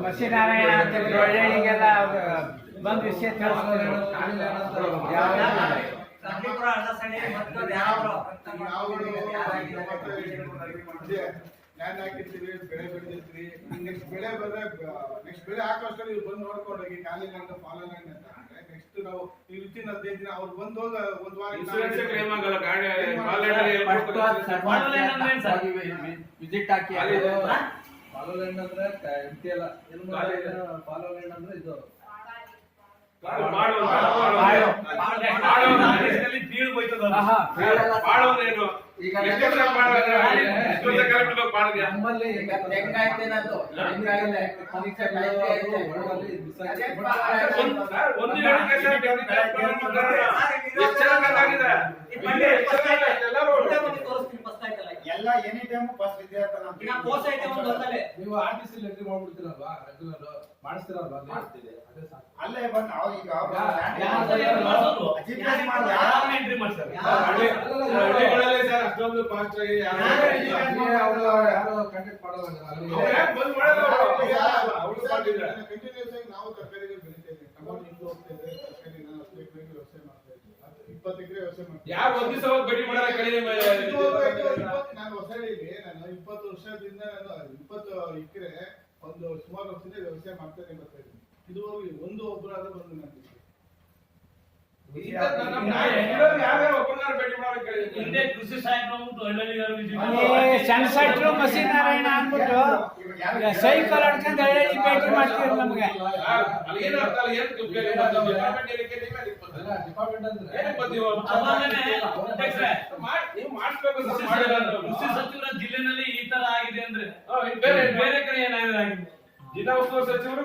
ಮಸಿನಾರಾಯಣ ಅಂತ ಒಳ್ಳೆಗೆಲ್ಲ ಬಂದು ವಿಷಯ ತಿಳಿಸ್ತಾರೆ. ಲ್ಯಾಂಡ್ ಹಾಕಿರ್ತೀವಿ, ಬೆಳೆ ಬೆಳೆದಿರ್ತೀವಿ, ನೆಕ್ಸ್ಟ್ ಬೆಳೆ ಬಂದ್ರೆ ನೆಕ್ಸ್ಟ್ ಬೆಳೆ ಹಾಕೋಷ್ಟರಲ್ಲಿ ಇವ್ರು ಬಂದು ನೋಡ್ಕೊಂಡು ಹೋಗಿ ಖಾಲಿ ಲ್ಯಾಂಡ್ ಫಾಲೋ ಲ್ಯಾಂಡ್ ಅಂತ ಅಂದ್ರೆ ನೆಕ್ಸ್ಟ್ ನಾವು ಈ ವಿತಿನ್ 15 ದಿನ ಅವ್ರು ಬಂದು ಒಂದು ವಾರ ವಿಸಿಟ್ ಹಾಕಿ ಫಾಲೋ ಲ್ಯಾಂಡ್ ಅಂದ್ರೆ ಎಂಟಿ ಅಲ್ಲ, ಫಾಲೋ ಲ್ಯಾಂಡ್ ಅಂದ್ರೆ ಇದು ನಮ್ಮಲ್ಲಿ ಎಲ್ಲ ಎನಿ ಟೈಮ್ ಫಸ್ಟ್ ವಿದ್ಯಾರ್ಥಿ ನೀವು ಆರ್ಟಿಸಿ ಲೆಟ್ರಿ ಮಾಡ್ಬಿಡ್ತೀರಲ್ವಾ, ರೆಗ್ಯುಲರ್ ಮಾಡಿಸ್ತೀರಲ್ವಾ, ಅಲ್ಲೇ ಬಂದು ನಾವು ಈಗ ಅಷ್ಟೊಂದು ಫಾಸ್ಟ್ ಆಗಿ ಯಾರು ಕಾಂಟ್ಯಾಕ್ಟ್ ಮಾಡಲ್ಲ. ಕಂಟಿನ್ಯೂಸ್ ಆಗಿ ನಾವು ತರಕಾರಿಗಳು ಬೆಳಿತೇವೆ, ಟೊಮಾಟೊ ಹೋಗ್ತೇವೆ, ತರಕಾರಿ ವ್ಯವಸಾಯ ಮಾಡ್ತಾ ಇದ್ದೀವಿ. 20 ಎಕರೆ ವ್ಯವಸಾಯ ಮಾಡ್ತೀವಿ. ಯಾರು ಒಂದು ದಿವಸ ಬಡ್ಡಿ ಮಾಡಲ್ಲ ಕಡಿಮೆ. ನಾನು ಹೊಸಳ್ಳಿಲಿ ನಾನು 20 ವರ್ಷದಿಂದ ನಾನು 20 ಎಕರೆ ಒಂದು ಸುಮಾರು ವರ್ಷದಿಂದ ವ್ಯವಸಾಯ ಮಾಡ್ತಾನೆ ಬರ್ತಾ ಇದ್ದೀನಿ. ಇದುವರೆಗೂ ಒಂದು ಒಬ್ಬರಾದ ಬಂದು ನಾನು ಕೃಷಿ ಸಾಹಿತ್ಯ ಸಣ್ಣ ಸಟ್ರು ಮಸಿನಾರಾಯಣ ಅಂದ್ಬಿಟ್ಟು ಸೈಕಲ್ ಹೊಡ್ಕೊಂಡು ಹಳ್ಳಿ ಭೇಟಿ ಮಾಡ್ತೀವಿ ನಮ್ಗೆ. ಡಿಪಾರ್ಟ್ಮೆಂಟ್ ಅಂದ್ರೆ ಕೃಷಿ ಸಚಿವರ ಜಿಲ್ಲೆನಲ್ಲಿ ಈ ತರ ಆಗಿದೆ ಅಂದ್ರೆ ಬೇರೆ ಕಡೆ ಏನಾಗಿದೆ ಜಿಲ್ಲಾ ಉಸ್ತುವಾರಿ ಸಚಿವರು